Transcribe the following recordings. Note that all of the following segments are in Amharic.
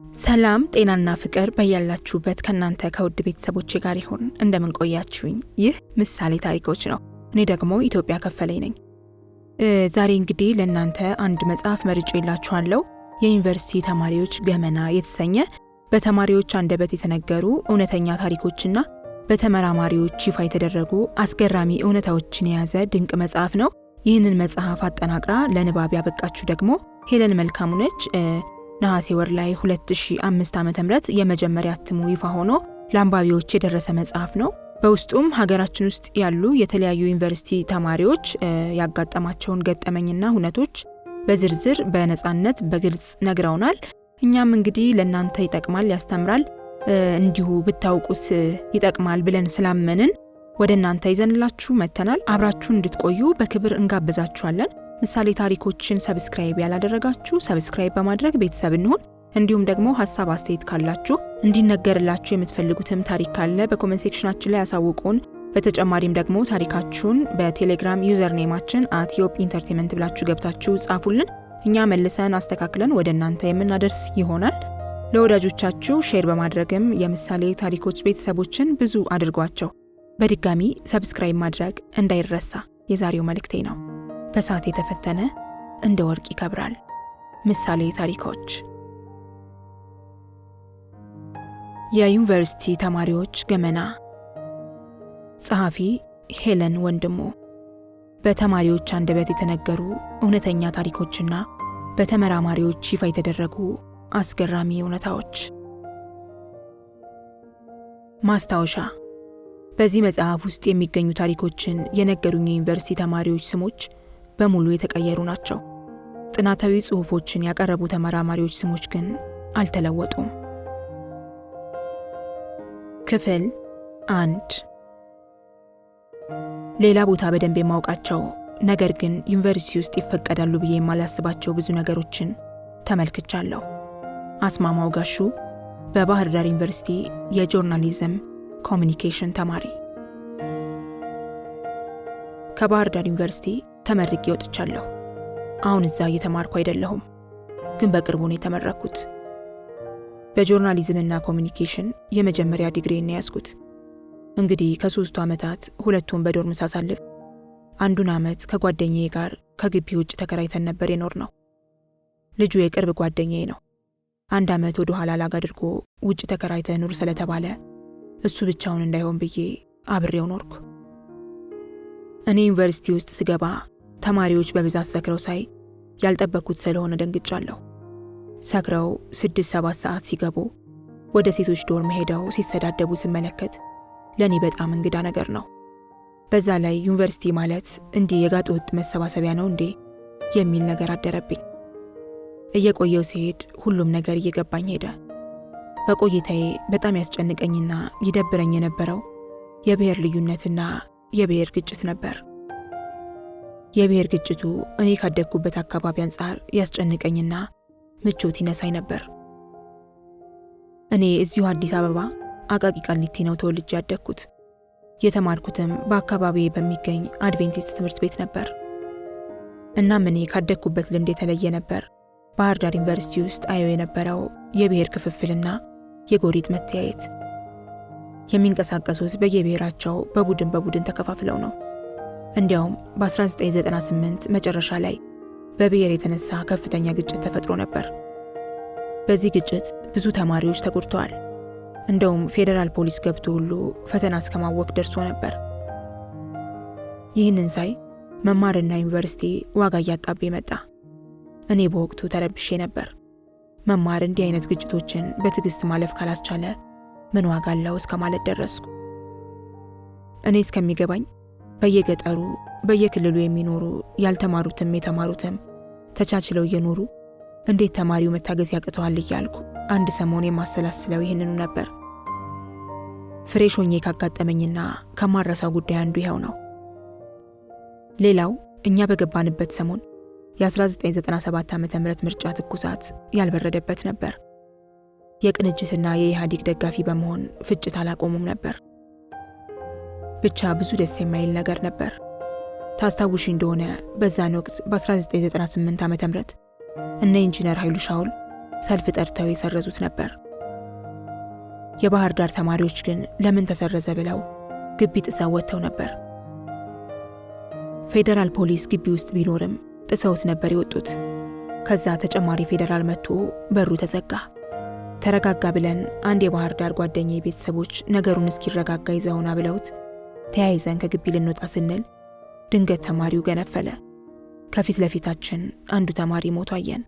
ሰላም ጤናና ፍቅር በያላችሁበት ከናንተ ከውድ ቤተሰቦቼ ጋር ይሁን። እንደምን ቆያችሁኝ? ይህ ምሳሌ ታሪኮች ነው። እኔ ደግሞ ኢትዮጵያ ከፈለኝ ነኝ። ዛሬ እንግዲህ ለእናንተ አንድ መጽሐፍ መርጬላችኋለሁ። የዩኒቨርሲቲ ተማሪዎች ገመና የተሰኘ በተማሪዎች አንደበት የተነገሩ እውነተኛ ታሪኮችና በተመራማሪዎች ይፋ የተደረጉ አስገራሚ እውነታዎችን የያዘ ድንቅ መጽሐፍ ነው። ይህንን መጽሐፍ አጠናቅራ ለንባብ ያበቃችሁ ደግሞ ሄለን መልካሙ ነች። ነሐሴ ወር ላይ 2005 ዓ.ም የመጀመሪያ እትሙ ይፋ ሆኖ ለአንባቢዎች የደረሰ መጽሐፍ ነው። በውስጡም ሀገራችን ውስጥ ያሉ የተለያዩ ዩኒቨርሲቲ ተማሪዎች ያጋጠማቸውን ገጠመኝና ሁነቶች በዝርዝር በነፃነት በግልጽ ነግረውናል። እኛም እንግዲህ ለእናንተ ይጠቅማል፣ ያስተምራል፣ እንዲሁ ብታውቁት ይጠቅማል ብለን ስላመንን ወደ እናንተ ይዘንላችሁ መተናል። አብራችሁን እንድትቆዩ በክብር እንጋብዛችኋለን። ምሳሌ ታሪኮችን ሰብስክራይብ ያላደረጋችሁ ሰብስክራይብ በማድረግ ቤተሰብ እንሁን። እንዲሁም ደግሞ ሀሳብ አስተያየት ካላችሁ እንዲነገርላችሁ የምትፈልጉትም ታሪክ ካለ በኮሜንት ሴክሽናችን ላይ ያሳውቁን። በተጨማሪም ደግሞ ታሪካችሁን በቴሌግራም ዩዘር ኔማችን @yopentertainment ብላችሁ ገብታችሁ ጻፉልን። እኛ መልሰን አስተካክለን ወደ እናንተ የምናደርስ ይሆናል። ለወዳጆቻችሁ ሼር በማድረግም የምሳሌ ታሪኮች ቤተሰቦችን ብዙ አድርጓቸው። በድጋሚ ሰብስክራይብ ማድረግ እንዳይረሳ የዛሬው መልእክቴ ነው። በሰዓት የተፈተነ እንደ ወርቅ ይከብራል። ምሳሌ ታሪኮች። የዩኒቨርሲቲ ተማሪዎች ገመና። ጸሐፊ ሄለን ወንድሙ። በተማሪዎች አንደበት የተነገሩ እውነተኛ ታሪኮችና በተመራማሪዎች ይፋ የተደረጉ አስገራሚ እውነታዎች። ማስታወሻ። በዚህ መጽሐፍ ውስጥ የሚገኙ ታሪኮችን የነገሩኝ የዩኒቨርሲቲ ተማሪዎች ስሞች በሙሉ የተቀየሩ ናቸው። ጥናታዊ ጽሑፎችን ያቀረቡ ተመራማሪዎች ስሞች ግን አልተለወጡም። ክፍል 1። ሌላ ቦታ በደንብ የማውቃቸው ነገር ግን ዩኒቨርሲቲ ውስጥ ይፈቀዳሉ ብዬ የማላስባቸው ብዙ ነገሮችን ተመልክቻለሁ። አስማማው ጋሹ በባህር ዳር ዩኒቨርሲቲ የጆርናሊዝም ኮሚኒኬሽን ተማሪ። ከባህር ዳር ዩኒቨርሲቲ ተመርቄ ወጥቻለሁ። አሁን እዛ እየተማርኩ አይደለሁም፣ ግን በቅርቡ ነው የተመረኩት። በጆርናሊዝምና ኮሚኒኬሽን የመጀመሪያ ዲግሪን ያዝኩት። እንግዲህ ከ3 ዓመታት 2ቱን በዶርም ሳሳልፍ 1 ዓመት ከጓደኛዬ ጋር ከግቢ ውጭ ተከራይተን ነበር የኖር ነው። ልጁ የቅርብ ጓደኛዬ ነው። 1 ዓመት ወደ ኋላ ላግ አድርጎ ውጭ ተከራይተን ኑር ስለተባለ እሱ ብቻውን እንዳይሆን ብዬ አብሬው ኖርኩ። እኔ ዩኒቨርሲቲ ውስጥ ስገባ ተማሪዎች በብዛት ሰክረው ሳይ ያልጠበቅኩት ስለሆነ ደንግጫለሁ። ሰክረው 6-7 ሰዓት ሲገቡ ወደ ሴቶች ዶርም ሄደው ሲሰዳደቡ ስመለከት ለእኔ በጣም እንግዳ ነገር ነው። በዛ ላይ ዩኒቨርሲቲ ማለት እንዲህ የጋጥ ወጥ መሰባሰቢያ ነው እንዴ የሚል ነገር አደረብኝ። እየቆየው ሲሄድ ሁሉም ነገር እየገባኝ ሄደ። በቆይታዬ በጣም ያስጨንቀኝና ይደብረኝ የነበረው የብሔር ልዩነትና የብሔር ግጭት ነበር። የብሔር ግጭቱ እኔ ካደግኩበት አካባቢ አንጻር ያስጨንቀኝና ምቾት ይነሳኝ ነበር። እኔ እዚሁ አዲስ አበባ አቃቂ ቃሊቲ ነው ተወልጄ ያደግኩት። የተማርኩትም በአካባቢዬ በሚገኝ አድቬንቲስት ትምህርት ቤት ነበር። እናም እኔ ካደግኩበት ልምድ የተለየ ነበር ባህር ዳር ዩኒቨርሲቲ ውስጥ አየው የነበረው የብሔር ክፍፍልና የጎሪጥ መተያየት። የሚንቀሳቀሱት በየብሔራቸው በቡድን ተከፋፍለው ነው። እንዲያውም በ1998 መጨረሻ ላይ በብሔር የተነሳ ከፍተኛ ግጭት ተፈጥሮ ነበር። በዚህ ግጭት ብዙ ተማሪዎች ተጎድተዋል። እንደውም ፌዴራል ፖሊስ ገብቶ ሁሉ ፈተና እስከማወቅ ደርሶ ነበር። ይህንን ሳይ መማርና ዩኒቨርሲቲ ዋጋ እያጣብኝ መጣ። እኔ በወቅቱ ተረብሼ ነበር። መማር እንዲህ አይነት ግጭቶችን በትዕግስት ማለፍ ካላስቻለ ምን ዋጋ አለው እስከ ማለት ደረስኩ። እኔ እስከሚገባኝ በየገጠሩ በየክልሉ የሚኖሩ ያልተማሩትም የተማሩትም ተቻችለው እየኖሩ እንዴት ተማሪው መታገዝ ያቅተዋል እያልኩ አንድ ሰሞን የማሰላስለው ይህንኑ ነበር። ፍሬሽ ሆኜ ካጋጠመኝና ከማረሳው ጉዳይ አንዱ ይኸው ነው። ሌላው እኛ በገባንበት ሰሞን የ1997 ዓ.ም ምርጫ ትኩሳት ያልበረደበት ነበር። የቅንጅትና የኢህአዴግ ደጋፊ በመሆን ፍጭት አላቆሙም ነበር። ብቻ ብዙ ደስ የማይል ነገር ነበር። ታስታውሺ እንደሆነ በዛን ወቅት በ1998 ዓ.ም እነ ኢንጂነር ኃይሉ ሻውል ሰልፍ ጠርተው የሰረዙት ነበር። የባህር ዳር ተማሪዎች ግን ለምን ተሰረዘ ብለው ግቢ ጥሰው ወጥተው ነበር። ፌዴራል ፖሊስ ግቢ ውስጥ ቢኖርም ጥሰውት ነበር የወጡት። ከዛ ተጨማሪ ፌዴራል መጥቶ በሩ ተዘጋ። ተረጋጋ ብለን አንድ የባህር ዳር ጓደኛዬ ቤተሰቦች ነገሩን እስኪረጋጋ ይዘውና ብለውት ተያይዘን ከግቢ ልንወጣ ስንል ድንገት ተማሪው ገነፈለ። ከፊት ለፊታችን አንዱ ተማሪ ሞቶ አየን።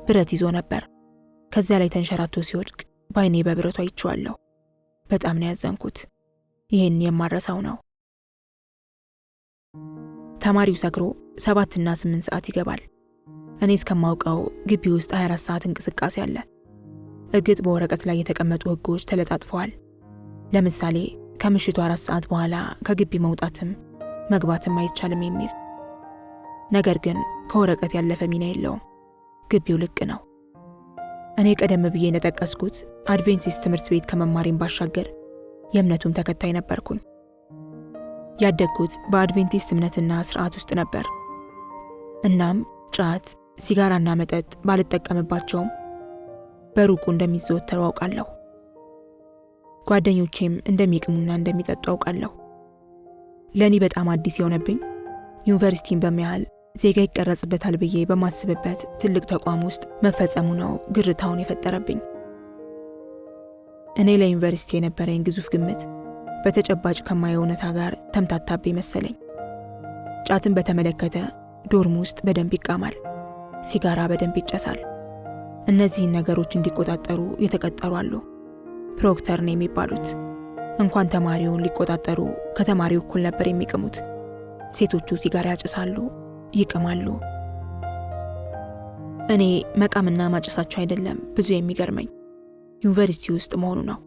ብረት ይዞ ነበር። ከዚያ ላይ ተንሸራቶ ሲወድቅ በአይኔ በብረቱ አይቼዋለሁ። በጣም ነው ያዘንኩት። ይህን የማረሳው ነው። ተማሪው ሰክሮ 7 እና 8 ሰዓት ይገባል። እኔ እስከማውቀው ግቢ ውስጥ 24 ሰዓት እንቅስቃሴ አለ። እርግጥ በወረቀት ላይ የተቀመጡ ህጎች ተለጣጥፈዋል። ለምሳሌ ከምሽቱ 4 ሰዓት በኋላ ከግቢ መውጣትም መግባትም አይቻልም የሚል። ነገር ግን ከወረቀት ያለፈ ሚና የለውም። ግቢው ልቅ ነው። እኔ ቀደም ብዬ እንደጠቀስኩት አድቬንቲስት ትምህርት ቤት ከመማሬን ባሻገር የእምነቱም ተከታይ ነበርኩኝ። ያደግኩት በአድቬንቲስት እምነትና ስርዓት ውስጥ ነበር። እናም ጫት፣ ሲጋራና መጠጥ ባልጠቀምባቸውም በሩቁ እንደሚዘወተሩ አውቃለሁ። ጓደኞቼም እንደሚቅሙና እንደሚጠጡ አውቃለሁ። ለእኔ በጣም አዲስ የሆነብኝ ዩኒቨርሲቲን በሚያህል ዜጋ ይቀረጽበታል ብዬ በማስብበት ትልቅ ተቋም ውስጥ መፈጸሙ ነው ግርታውን የፈጠረብኝ። እኔ ለዩኒቨርሲቲ የነበረኝ ግዙፍ ግምት በተጨባጭ ከማየው እውነታ ጋር ተምታታብኝ መሰለኝ። ጫትን በተመለከተ ዶርም ውስጥ በደንብ ይቃማል፣ ሲጋራ በደንብ ይጨሳል። እነዚህን ነገሮች እንዲቆጣጠሩ የተቀጠሩ አሉ። ፕሮክተር ነው የሚባሉት። እንኳን ተማሪውን ሊቆጣጠሩ ከተማሪው እኩል ነበር የሚቅሙት። ሴቶቹ ሲጋራ ያጭሳሉ፣ ይቅማሉ። እኔ መቃምና ማጨሳቸው አይደለም ብዙ የሚገርመኝ ዩኒቨርሲቲ ውስጥ መሆኑ ነው።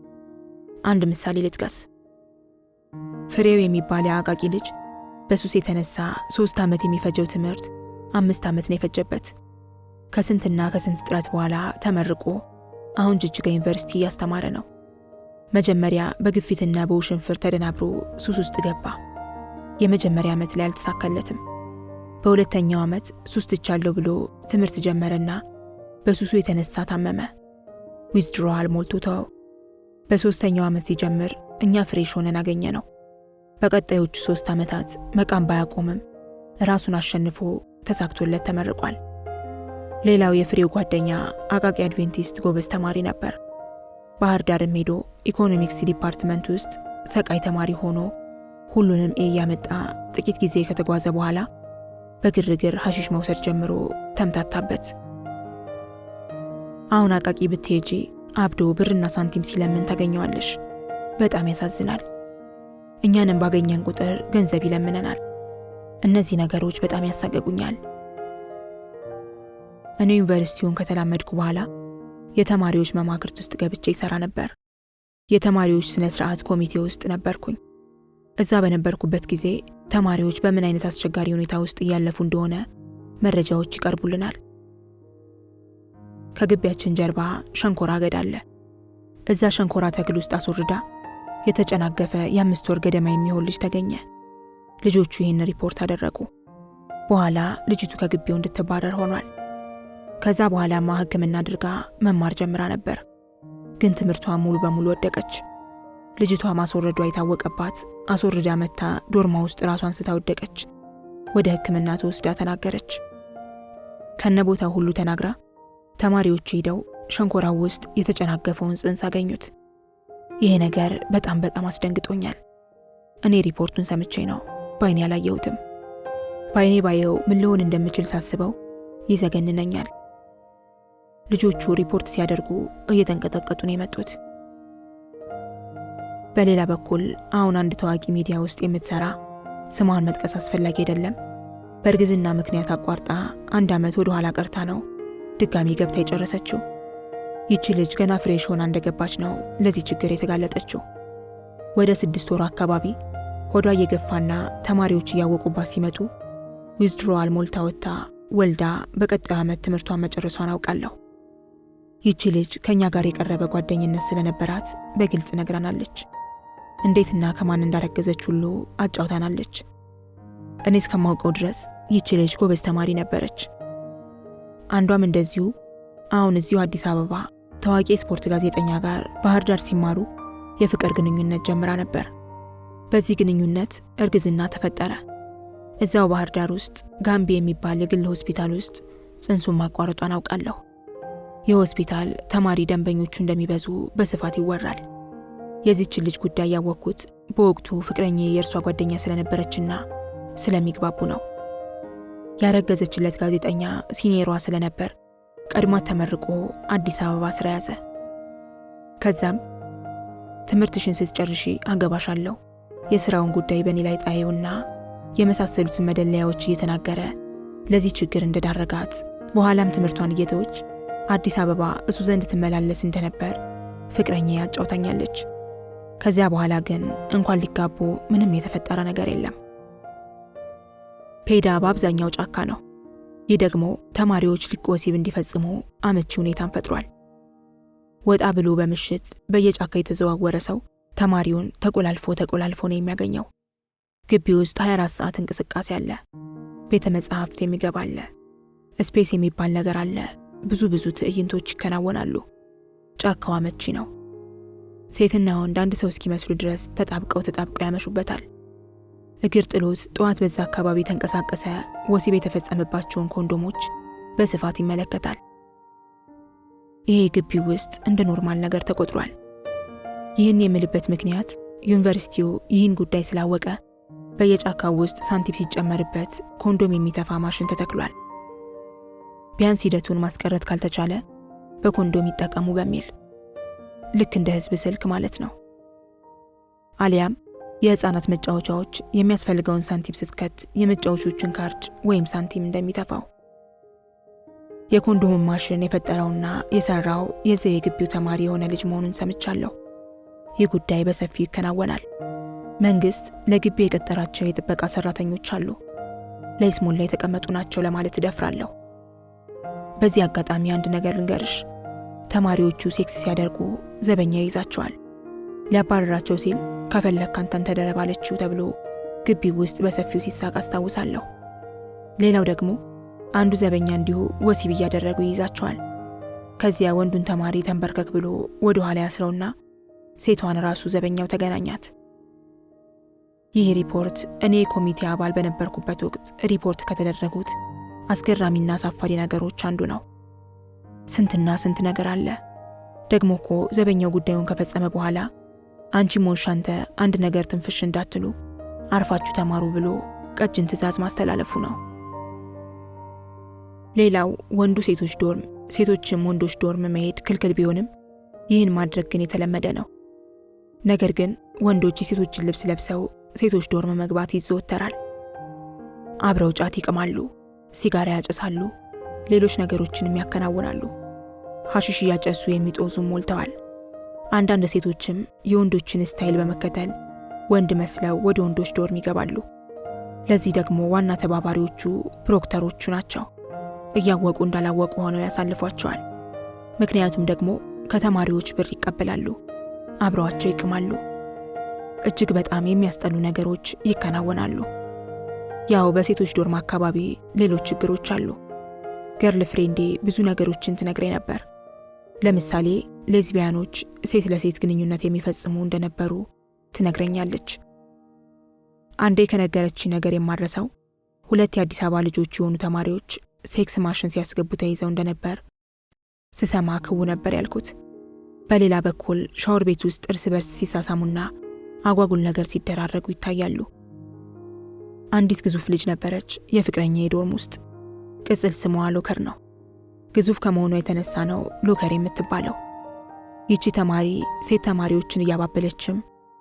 አንድ ምሳሌ ልጥቀስ። ፍሬው የሚባል የአቃቂ ልጅ በሱስ የተነሳ 3 ዓመት የሚፈጀው ትምህርት 5 ዓመት ነው የፈጀበት። ከስንትና ከስንት ጥረት በኋላ ተመርቆ አሁን ጅጅጋ ዩኒቨርሲቲ እያስተማረ ነው። መጀመሪያ በግፊትና በውሽንፍር ተደናብሮ ሱስ ውስጥ ገባ። የመጀመሪያ ዓመት ላይ አልተሳካለትም። በሁለተኛው ዓመት ሱስ ትቻለሁ ብሎ ትምህርት ጀመረና በሱሱ የተነሳ ታመመ። ዊዝድሮዋል ሞልቶ ተወው። በሶስተኛው ዓመት ሲጀምር እኛ ፍሬሽ ሆነን አገኘ ነው። በቀጣዮቹ 3 ዓመታት መቃም ባያቆምም ራሱን አሸንፎ ተሳክቶለት ተመርቋል። ሌላው የፍሬው ጓደኛ አቃቂ አድቬንቲስት ጎበዝ ተማሪ ነበር። ባህር ዳርም ሄዶ ኢኮኖሚክስ ዲፓርትመንት ውስጥ ሰቃይ ተማሪ ሆኖ ሁሉንም ኤ ያመጣ ጥቂት ጊዜ ከተጓዘ በኋላ በግርግር ሐሺሽ መውሰድ ጀምሮ ተምታታበት። አሁን አቃቂ ብትሄጂ አብዶ ብርና ሳንቲም ሲለምን ታገኘዋለሽ። በጣም ያሳዝናል። እኛንም ባገኘን ቁጥር ገንዘብ ይለምነናል። እነዚህ ነገሮች በጣም ያሳቀቁኛል። እኔ ዩኒቨርሲቲውን ከተላመድኩ በኋላ የተማሪዎች መማክርት ውስጥ ገብቼ ይሰራ ነበር። የተማሪዎች ስነ ስርዓት ኮሚቴ ውስጥ ነበርኩኝ። እዛ በነበርኩበት ጊዜ ተማሪዎች በምን አይነት አስቸጋሪ ሁኔታ ውስጥ እያለፉ እንደሆነ መረጃዎች ይቀርቡልናል። ከግቢያችን ጀርባ ሸንኮራ አገዳ አለ። እዛ ሸንኮራ ተክል ውስጥ አስወርዳ የተጨናገፈ የ5 ወር ገደማ የሚሆን ልጅ ተገኘ። ልጆቹ ይህን ሪፖርት አደረጉ። በኋላ ልጅቱ ከግቢው እንድትባረር ሆኗል። ከዛ በኋላማ ሕክምና አድርጋ መማር ጀምራ ነበር። ግን ትምህርቷ ሙሉ በሙሉ ወደቀች። ልጅቷ ማስወረዷ የታወቀባት አስወርዳ መታ ዶርማ ውስጥ ራሷን ስታ ወደቀች። ወደ ሕክምና ተወስዳ ተናገረች። ከነቦታው ሁሉ ተናግራ ተማሪዎች ሄደው ሸንኮራው ውስጥ የተጨናገፈውን ጽንስ አገኙት። ይሄ ነገር በጣም አስደንግጦኛል። እኔ ሪፖርቱን ሰምቼ ነው፣ ባይኔ አላየሁትም። ባይኔ ባየው ምን ልሆን እንደምችል ሳስበው ይዘገንነኛል። ልጆቹ ሪፖርት ሲያደርጉ እየተንቀጠቀጡ ነው የመጡት። በሌላ በኩል አሁን አንድ ታዋቂ ሚዲያ ውስጥ የምትሰራ ስሟን መጥቀስ አስፈላጊ አይደለም፣ በእርግዝና ምክንያት አቋርጣ 1 ዓመት ወደ ኋላ ቀርታ ነው ድጋሚ ገብታ የጨረሰችው። ይቺ ልጅ ገና ፍሬሽ ሆና እንደገባች ነው ለዚህ ችግር የተጋለጠችው። ወደ 6 ወር አካባቢ ሆዷ እየገፋና ተማሪዎች እያወቁባት ሲመጡ ዊዝድሮዋል ሞልታ ወጥታ ወልዳ በቀጣዩ ዓመት ትምህርቷን መጨረሷን አውቃለሁ። ይቺ ልጅ ከኛ ጋር የቀረበ ጓደኝነት ስለነበራት በግልጽ ነግራናለች። እንዴትና ከማን እንዳረገዘች ሁሉ አጫውታናለች። እኔ እስከማውቀው ድረስ ይቺ ልጅ ጎበዝ ተማሪ ነበረች። አንዷም እንደዚሁ አሁን እዚሁ አዲስ አበባ ታዋቂ የስፖርት ጋዜጠኛ ጋር ባህር ዳር ሲማሩ የፍቅር ግንኙነት ጀምራ ነበር። በዚህ ግንኙነት እርግዝና ተፈጠረ። እዛው ባህር ዳር ውስጥ ጋምቢ የሚባል የግል ሆስፒታል ውስጥ ጽንሱን ማቋረጧን አውቃለሁ። ይህ ሆስፒታል ተማሪ ደንበኞቹ እንደሚበዙ በስፋት ይወራል። የዚችን ልጅ ጉዳይ ያወቅኩት በወቅቱ ፍቅረኛዬ የእርሷ ጓደኛ ስለነበረችና ስለሚግባቡ ነው። ያረገዘችለት ጋዜጠኛ ሲኒየሯ ስለነበር ቀድሟት ተመርቆ አዲስ አበባ ስራ ያዘ። ከዛም ትምህርትሽን ስትጨርሺ አገባሻለሁ፣ የስራውን ጉዳይ በእኔ ላይ ጣይውና የመሳሰሉትን መደለያዎች እየተናገረ ለዚህ ችግር እንደዳረጋት በኋላም ትምህርቷን እየተወች አዲስ አበባ እሱ ዘንድ ትመላለስ እንደነበር ፍቅረኛዬ ያጫውታኛለች። ከዚያ በኋላ ግን እንኳን ሊጋቡ ምንም የተፈጠረ ነገር የለም። ፔዳ በአብዛኛው ጫካ ነው። ይህ ደግሞ ተማሪዎች ልቅ ወሲብ እንዲፈጽሙ አመቺ ሁኔታን ፈጥሯል። ወጣ ብሎ በምሽት በየጫካ የተዘዋወረ ሰው ተማሪውን ተቆላልፎ ነው የሚያገኘው። ግቢ ውስጥ 24 ሰዓት እንቅስቃሴ አለ። ቤተ መጻሕፍት የሚገባ አለ። ስፔስ የሚባል ነገር አለ። ብዙ ትዕይንቶች ይከናወናሉ። ጫካው አመቺ ነው። ሴትና ወንድ አንድ ሰው እስኪመስሉ ድረስ ተጣብቀው ያመሹበታል። እግር ጥሎት ጠዋት በዛ አካባቢ ተንቀሳቀሰ ወሲብ የተፈጸመባቸውን ኮንዶሞች በስፋት ይመለከታል። ይሄ ግቢ ውስጥ እንደ ኖርማል ነገር ተቆጥሯል። ይህን የምልበት ምክንያት ዩኒቨርሲቲው ይህን ጉዳይ ስላወቀ በየጫካው ውስጥ ሳንቲም ሲጨመርበት ኮንዶም የሚተፋ ማሽን ተተክሏል። ቢያንስ ሂደቱን ማስቀረት ካልተቻለ በኮንዶም ይጠቀሙ በሚል ልክ እንደ ህዝብ ስልክ ማለት ነው። አሊያም የህፃናት መጫወቻዎች የሚያስፈልገውን ሳንቲም ስትከት የመጫወቾችን ካርድ ወይም ሳንቲም እንደሚተፋው። የኮንዶም ማሽን የፈጠረውና የሰራው የዚህ የግቢው ተማሪ የሆነ ልጅ መሆኑን ሰምቻለሁ። ይህ ጉዳይ በሰፊው ይከናወናል። መንግስት ለግቢ የቀጠራቸው የጥበቃ ሰራተኞች አሉ። ለይስሙላ የተቀመጡ ናቸው ለማለት እደፍራለሁ። በዚህ አጋጣሚ አንድ ነገር ልንገርሽ። ተማሪዎቹ ሴክስ ሲያደርጉ ዘበኛ ይይዛቸዋል። ሊያባረራቸው ሲል ከፈለክ አንተን ተደረባለችው ተብሎ ግቢ ውስጥ በሰፊው ሲሳቅ አስታውሳለሁ። ሌላው ደግሞ አንዱ ዘበኛ እንዲሁ ወሲብ እያደረጉ ይይዛቸዋል። ከዚያ ወንዱን ተማሪ ተንበርከክ ብሎ ወደ ኋላ ያስረውና ሴቷን ራሱ ዘበኛው ተገናኛት። ይህ ሪፖርት እኔ የኮሚቴ አባል በነበርኩበት ወቅት ሪፖርት ከተደረጉት አስገራሚና አሳፋሪ ነገሮች አንዱ ነው። ስንትና ስንት ነገር አለ። ደግሞ እኮ ዘበኛው ጉዳዩን ከፈጸመ በኋላ አንቺ ሞንሻንተ አንድ ነገር ትንፍሽ እንዳትሉ አርፋችሁ ተማሩ ብሎ ቀጭን ትዕዛዝ ማስተላለፉ ነው። ሌላው ወንዱ ሴቶች ዶርም፣ ሴቶችም ወንዶች ዶርም መሄድ ክልክል ቢሆንም ይህን ማድረግ ግን የተለመደ ነው። ነገር ግን ወንዶች የሴቶችን ልብስ ለብሰው ሴቶች ዶርም መግባት ይዘወተራል። አብረው ጫት ይቅማሉ፣ ሲጋራ ያጨሳሉ፣ ሌሎች ነገሮችንም ያከናውናሉ። ሐሺሽ እያጨሱ የሚጦዙም ሞልተዋል። አንዳንድ ሴቶችም የወንዶችን ስታይል በመከተል ወንድ መስለው ወደ ወንዶች ዶርም ይገባሉ። ለዚህ ደግሞ ዋና ተባባሪዎቹ ፕሮክተሮቹ ናቸው። እያወቁ እንዳላወቁ ሆነው ያሳልፏቸዋል። ምክንያቱም ደግሞ ከተማሪዎች ብር ይቀበላሉ፣ አብረዋቸው ይቅማሉ። እጅግ በጣም የሚያስጠሉ ነገሮች ይከናወናሉ። ያው በሴቶች ዶርም አካባቢ ሌሎች ችግሮች አሉ። ገርል ፍሬንዴ ብዙ ነገሮችን ትነግሬ ነበር። ለምሳሌ ሌዝቢያኖች ሴት ለሴት ግንኙነት የሚፈጽሙ እንደነበሩ ትነግረኛለች። አንዴ ከነገረች ነገር የማረሳው 2 የአዲስ አበባ ልጆች የሆኑ ተማሪዎች ሴክስ ማሽን ሲያስገቡ ተይዘው እንደነበር ስሰማ ክው ነበር ያልኩት። በሌላ በኩል ሻወር ቤት ውስጥ እርስ በርስ ሲሳሳሙና አጓጉል ነገር ሲደራረጉ ይታያሉ። አንዲት ግዙፍ ልጅ ነበረች የፍቅረኛ የዶርም ውስጥ። ቅጽል ስሟ ሎከር ነው። ግዙፍ ከመሆኗ የተነሳ ነው ሎከር የምትባለው። ይቺ ተማሪ ሴት ተማሪዎችን እያባበለችም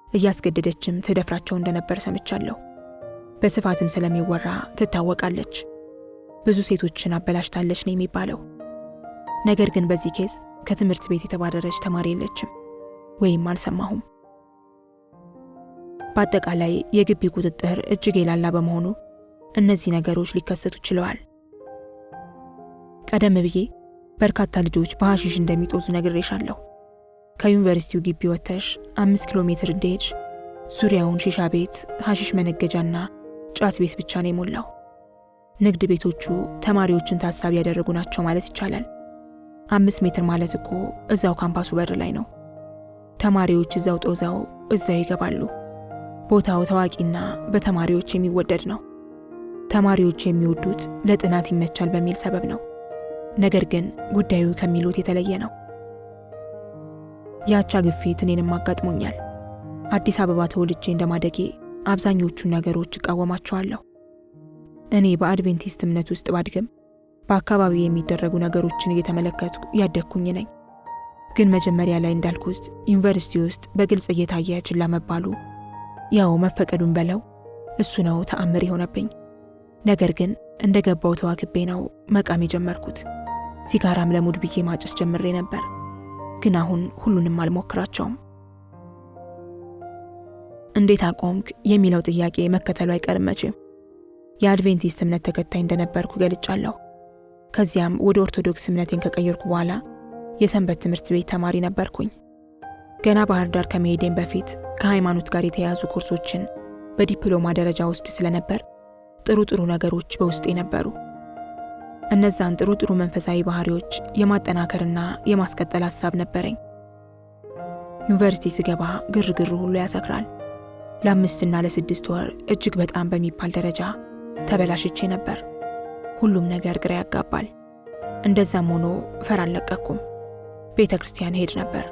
እያስገደደችም ትደፍራቸው እንደነበር ሰምቻለሁ። በስፋትም ስለሚወራ ትታወቃለች። ብዙ ሴቶችን አበላሽታለች ነው የሚባለው። ነገር ግን በዚህ ኬዝ ከትምህርት ቤት የተባረረች ተማሪ የለችም ወይም አልሰማሁም። በአጠቃላይ የግቢ ቁጥጥር እጅግ የላላ በመሆኑ እነዚህ ነገሮች ሊከሰቱ ችለዋል። ቀደም ብዬ በርካታ ልጆች በሐሺሽ እንደሚጦዙ ነግሬሻለሁ። ከዩኒቨርሲቲው ግቢ ወጥተሽ 5 ኪሎ ሜትር እንደሄድሽ ዙሪያውን ሺሻ ቤት፣ ሐሺሽ መነገጃና ጫት ቤት ብቻ ነው የሞላው። ንግድ ቤቶቹ ተማሪዎችን ታሳቢ ያደረጉ ናቸው ማለት ይቻላል። 5 ሜትር ማለት እኮ እዛው ካምፓሱ በር ላይ ነው። ተማሪዎች እዛው ጦዛው እዛው ይገባሉ። ቦታው ታዋቂና በተማሪዎች የሚወደድ ነው። ተማሪዎች የሚወዱት ለጥናት ይመቻል በሚል ሰበብ ነው። ነገር ግን ጉዳዩ ከሚሉት የተለየ ነው። ያቻ ግፊት እኔንም አጋጥሞኛል። አዲስ አበባ ተወልጄ እንደማደጌ አብዛኞቹን ነገሮች እቃወማቸዋለሁ። እኔ በአድቬንቲስት እምነት ውስጥ ባድግም በአካባቢ የሚደረጉ ነገሮችን እየተመለከትኩ ያደግኩኝ ነኝ። ግን መጀመሪያ ላይ እንዳልኩት ዩኒቨርሲቲ ውስጥ በግልጽ እየታየ ችላ መባሉ፣ ያው መፈቀዱን በለው እሱ ነው ተአምር የሆነብኝ። ነገር ግን እንደገባው ተዋክቤ ነው መቃም የጀመርኩት። ሲጋራም ለሙድ ብዬ ማጨስ ጀምሬ ነበር። ግን አሁን ሁሉንም አልሞክራቸውም። እንዴት አቆምክ የሚለው ጥያቄ መከተሉ አይቀርም መቼም። የአድቬንቲስት እምነት ተከታይ እንደነበርኩ ገልጫለሁ። ከዚያም ወደ ኦርቶዶክስ እምነቴን ከቀየርኩ በኋላ የሰንበት ትምህርት ቤት ተማሪ ነበርኩኝ። ገና ባህር ዳር ከመሄዴም በፊት ከሃይማኖት ጋር የተያያዙ ኮርሶችን በዲፕሎማ ደረጃ ውስጥ ስለነበር ጥሩ ነገሮች በውስጤ ነበሩ። እነዛን ጥሩ መንፈሳዊ ባህሪዎች የማጠናከርና የማስቀጠል ሐሳብ ነበረኝ። ዩኒቨርሲቲ ስገባ ግርግሩ ሁሉ ያሰክራል። ለ5 እና ለ6 ወር እጅግ በጣም በሚባል ደረጃ ተበላሽቼ ነበር። ሁሉም ነገር ግራ ያጋባል። እንደዛም ሆኖ ፈር አልለቀኩም። ቤተ ክርስቲያን ሄድ ነበር።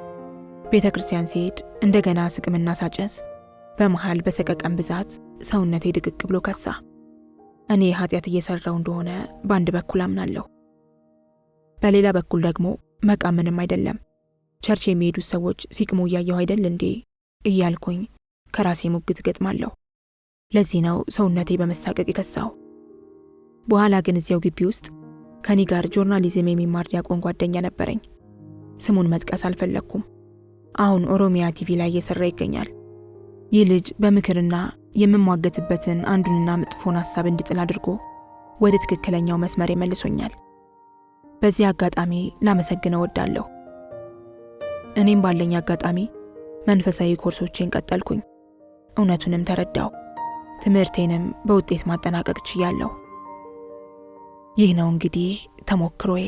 ቤተ ክርስቲያን ሲሄድ እንደገና ስቅምና ሳጨስ በመሃል በሰቀቀን ብዛት ሰውነቴ ድቅቅ ብሎ ከሳ። እኔ ኃጢአት እየሰራው እንደሆነ በአንድ በኩል አምናለሁ። በሌላ በኩል ደግሞ መቃም ምንም አይደለም፣ ቸርች የሚሄዱት ሰዎች ሲቅሙ እያየሁ አይደል እንዴ እያልኩኝ ከራሴ ሙግት ገጥማለሁ። ለዚህ ነው ሰውነቴ በመሳቀቅ የከሳው። በኋላ ግን እዚያው ግቢ ውስጥ ከኔ ጋር ጆርናሊዝም የሚማር ዲያቆን ጓደኛ ነበረኝ። ስሙን መጥቀስ አልፈለኩም። አሁን ኦሮሚያ ቲቪ ላይ እየሰራ ይገኛል። ይህ ልጅ በምክርና የምሟገትበትን አንዱንና መጥፎን ሐሳብ እንድጥል አድርጎ ወደ ትክክለኛው መስመር ይመልሶኛል። በዚህ አጋጣሚ ላመሰግነው እወዳለሁ። እኔም ባለኝ አጋጣሚ መንፈሳዊ ኮርሶችን ቀጠልኩኝ። እውነቱንም ተረዳው። ትምህርቴንም በውጤት ማጠናቀቅ ችያለሁ። ይህ ነው እንግዲህ ተሞክሮዬ።